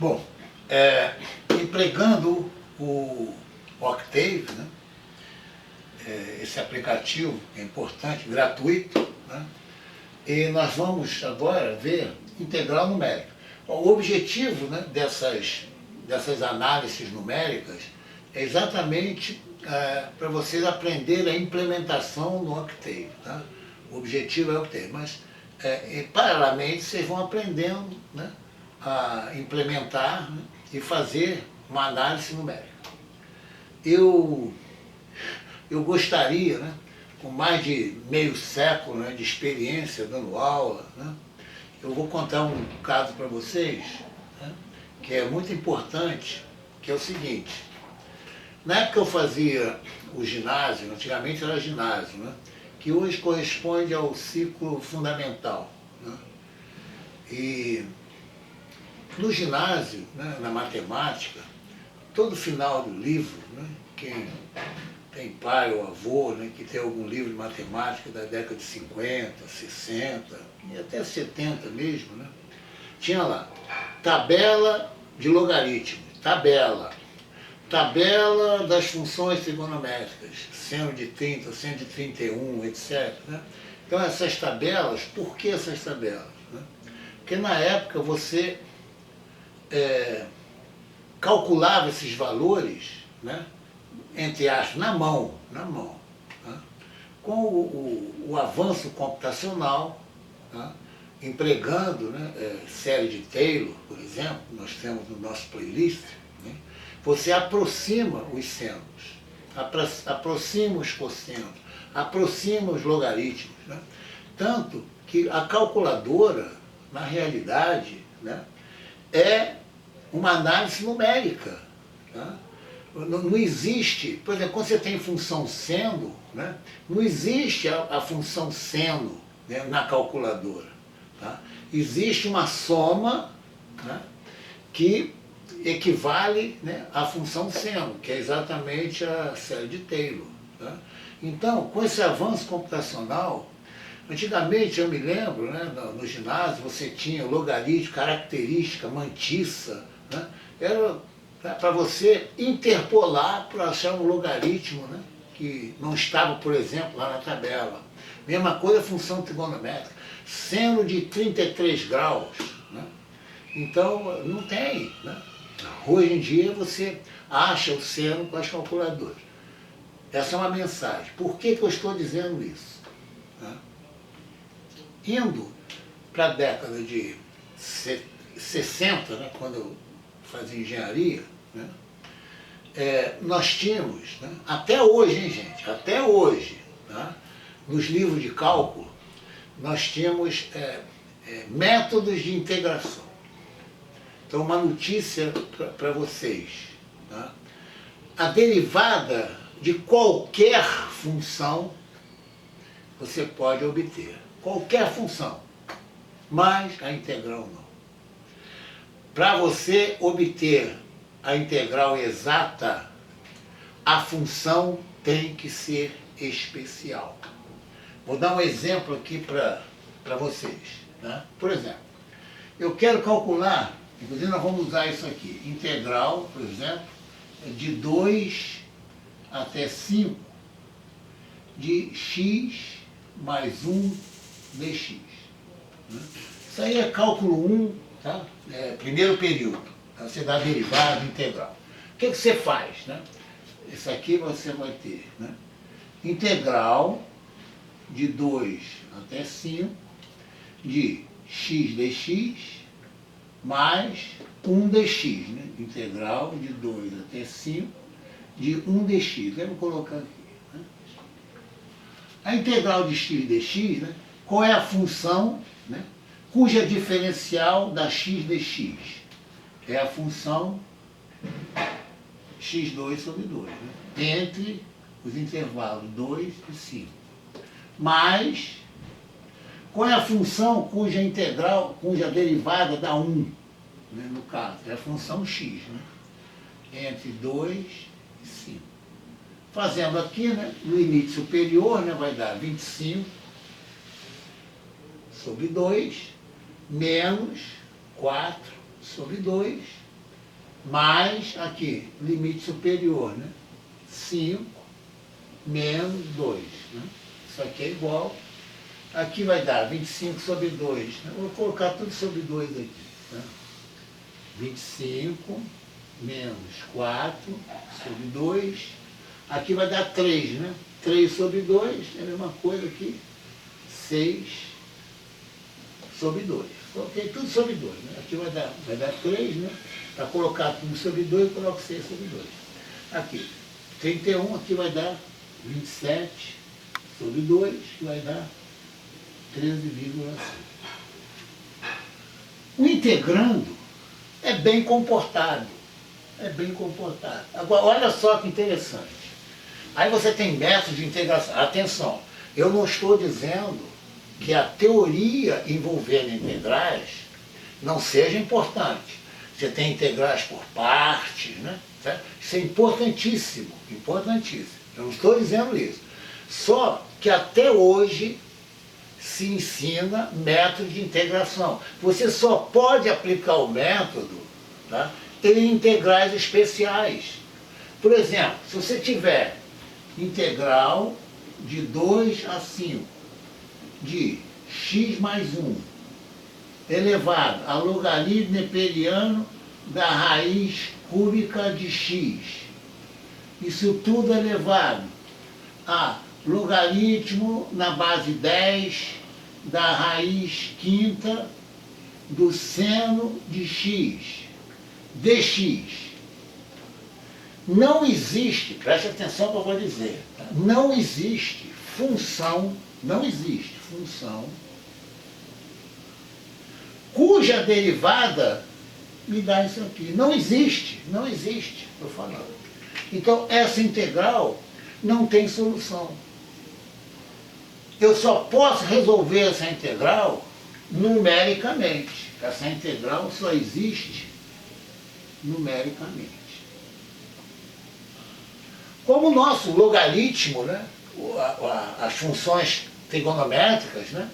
Bom, empregando o Octave, né, esse aplicativo é importante, gratuito, né, e nós vamos agora ver integral numérica. O objetivo, né, dessas análises numéricas é exatamente para vocês aprenderem a implementação no Octave. Tá? O objetivo é o Octave, mas paralelamente vocês vão aprendendo, né, a implementar, né, e fazer uma análise numérica. Eu gostaria, né, com mais de meio século, né, de experiência dando aula, né, eu vou contar um caso para vocês, né, que é muito importante, que é o seguinte. Na época que eu fazia o ginásio, antigamente era ginásio, né, que hoje corresponde ao ciclo fundamental, né, e no ginásio, né, na matemática, todo final do livro, né, quem tem pai ou avô, né, que tem algum livro de matemática da década de 50, 60 e até 70 mesmo, né, tinha lá, tabela de logaritmos, tabela das funções trigonométricas, seno de 30, seno de 31, etc. Né? Então essas tabelas, por que essas tabelas? Né? Porque na época você calculava esses valores, né, entre aspas, na mão. Tá? Com o avanço computacional, tá, empregando, né, série de Taylor, por exemplo, nós temos no nosso playlist, né, você aproxima os senos, aproxima os cossenos, aproxima os logaritmos. Né? Tanto que a calculadora, na realidade, né, é uma análise numérica. Tá? Não existe, por exemplo, quando você tem função seno, né, não existe a função seno, né, na calculadora. Tá? Existe uma soma, né, que equivale, né, à função seno, que é exatamente a série de Taylor. Tá? Então, com esse avanço computacional, antigamente, eu me lembro, né, no ginásio, você tinha logaritmo, característica, mantissa, né, era para você interpolar para achar um logaritmo, né, que não estava, por exemplo, lá na tabela. Mesma coisa a função trigonométrica, seno de 33 graus. Né? Então, não tem. Né? Hoje em dia você acha o seno com as calculadoras. Essa é uma mensagem. Por que eu estou dizendo isso? Né? Indo para a década de 60, né, quando eu fazia engenharia, né, nós tínhamos, né, até hoje, hein, gente, até hoje, tá, nos livros de cálculo, nós tínhamos métodos de integração. Então, uma notícia para vocês. Tá? A derivada de qualquer função você pode obter. Qualquer função, mas a integral não. Para você obter a integral exata, a função tem que ser especial. Vou dar um exemplo aqui para vocês. Né? Por exemplo, eu quero calcular, inclusive nós vamos usar isso aqui, integral, por exemplo, de 2 até 5 de x mais 1 dx. Né? Isso aí é cálculo 1, tá? Primeiro período. Tá? Você dá a derivada integral. O que você faz? Né? Isso aqui você vai ter, né, integral de 2 até 5 de x dx mais 1 dx. Né? Integral de 2 até 5 de 1 dx. Vamos colocar aqui. Né? A integral de x dx, né, qual é a função, né, cuja diferencial da x dx é a função x2 sobre 2, né, entre os intervalos 2 e 5. Mais, qual é a função cuja derivada dá 1, né, no caso, é a função x, né, entre 2 e 5. Fazendo aqui, né, no limite superior, né, vai dar 25 sobre 2, menos 4 sobre 2, mais aqui, limite superior, né? 5 menos 2. Né? Isso aqui é igual. Aqui vai dar 25 sobre 2. Né? Vou colocar tudo sobre 2 aqui. Né? 25 menos 4 sobre 2. Aqui vai dar 3, né? 3 sobre 2 é a mesma coisa aqui. 6 sobre 2. Coloquei tudo sobre 2. Né? Aqui vai dar 3, né? Para colocar tudo sobre 2, eu coloco 6 sobre 2. Aqui, 31, aqui vai dar 27 sobre 2, que vai dar 13,5. O integrando é bem comportado. É bem comportado. Agora, olha só que interessante. Aí você tem métodos de integração. Atenção, eu não estou dizendo que a teoria envolvendo integrais não seja importante. Você tem integrais por partes, né? Isso é importantíssimo, importantíssimo. Eu não estou dizendo isso. Só que até hoje se ensina método de integração. Você só pode aplicar o método, tá, em integrais especiais. Por exemplo, se você tiver integral de 2 a 5 de x mais 1 elevado a logaritmo neperiano da raiz cúbica de x. Isso tudo elevado a logaritmo na base 10 da raiz quinta do seno de x, dx. Não existe, preste atenção para o que eu vou dizer, tá? Não existe função cuja derivada me dá isso aqui. Não existe, estou falando. Então, essa integral não tem solução. Eu só posso resolver essa integral numericamente. Essa integral só existe numericamente. Como o nosso logaritmo, né, as funções trigonométricas, né,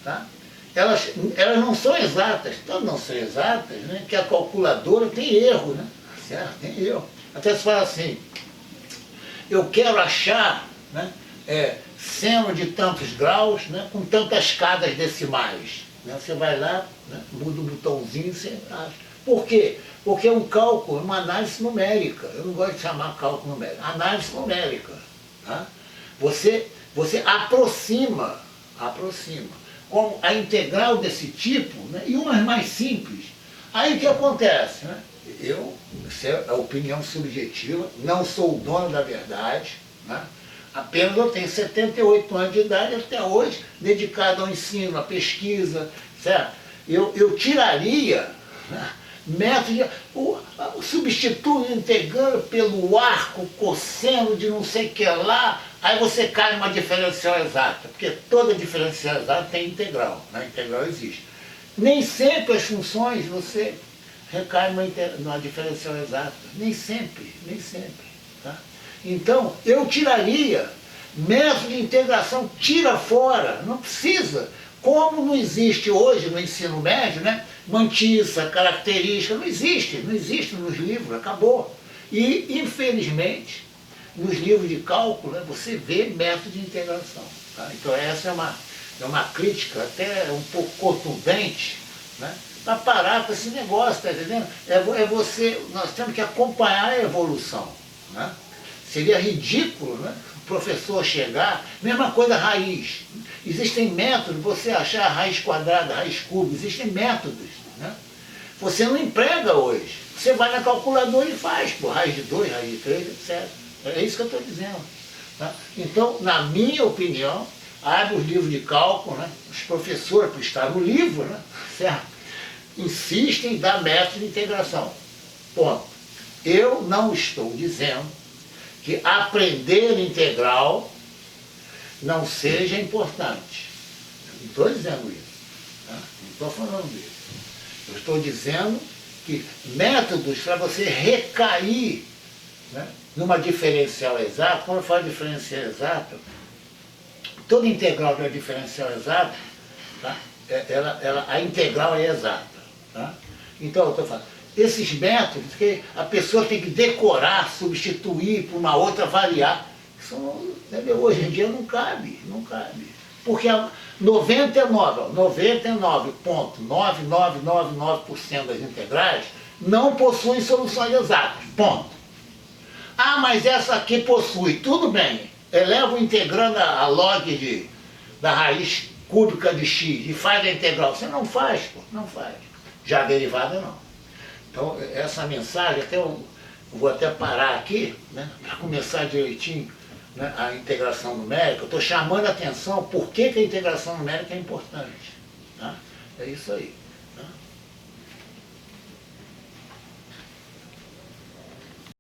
tá? Elas não são exatas, então não são exatas, né, que a calculadora tem erro, né, certo? Tem erro. Até se fala assim, eu quero achar, né, seno de tantos graus, né, com tantas escadas decimais. Né? Você vai lá, né, muda o botãozinho e você acha. Por quê? Porque é um cálculo, uma análise numérica. Eu não gosto de chamar cálculo numérico. Análise numérica. Tá? Você aproxima. Como a integral desse tipo, né, e umas mais simples. Aí o que acontece? Né? Isso é a opinião subjetiva, não sou o dono da verdade, né? Apenas eu tenho 78 anos de idade até hoje, dedicado ao ensino, à pesquisa, certo? Eu tiraria, né, método, substituo integrando pelo arco, cosseno de não sei o que lá, aí você cai numa diferencial exata, porque toda diferencial exata tem integral, né? Integral existe. Nem sempre as funções você recai numa diferencial exata, nem sempre. Tá? Então, eu tiraria, método de integração, tira fora, não precisa. Como não existe hoje no ensino médio, né, mantissa, característica, não existe nos livros, acabou. E, infelizmente, nos livros de cálculo, né, você vê método de integração. Tá? Então, essa é uma crítica até um pouco contundente, né, para parar com esse negócio, tá entendendo? Nós temos que acompanhar a evolução, né? Seria ridículo, né, o professor chegar, mesma coisa raiz. Existem métodos, você achar a raiz quadrada, a raiz cúbica, existem métodos. Né? Você não emprega hoje. Você vai na calculadora e faz, pô, raiz de 2, raiz de 3, etc. É isso que eu estou dizendo. Tá? Então, na minha opinião, abre os livros de cálculo, né? Os professores, por estar no livro, né? Certo? Insistem em dar método de integração. Ponto. Eu não estou dizendo que aprender integral não seja importante. Eu não estou dizendo isso. Tá? Não estou falando isso. Eu estou dizendo que métodos para você recair, né, numa diferencial exata, quando eu falo diferencial exata, toda integral de uma diferencial exata, tá? A integral é exata. Tá? Então, eu estou falando, esses métodos que a pessoa tem que decorar, substituir por uma outra, variar, entendeu? Hoje em dia não cabe, não cabe. Porque 99,9999% das integrais não possuem soluções exatas, ponto. Ah, mas essa aqui possui, tudo bem, eleva integrando a log da raiz cúbica de x e faz a integral. Você não faz, pô, não faz. Já a derivada não. Então, essa mensagem, eu vou até parar aqui, né, para começar direitinho, né, a integração numérica. Eu estou chamando a atenção por que a integração numérica é importante. Tá? É isso aí.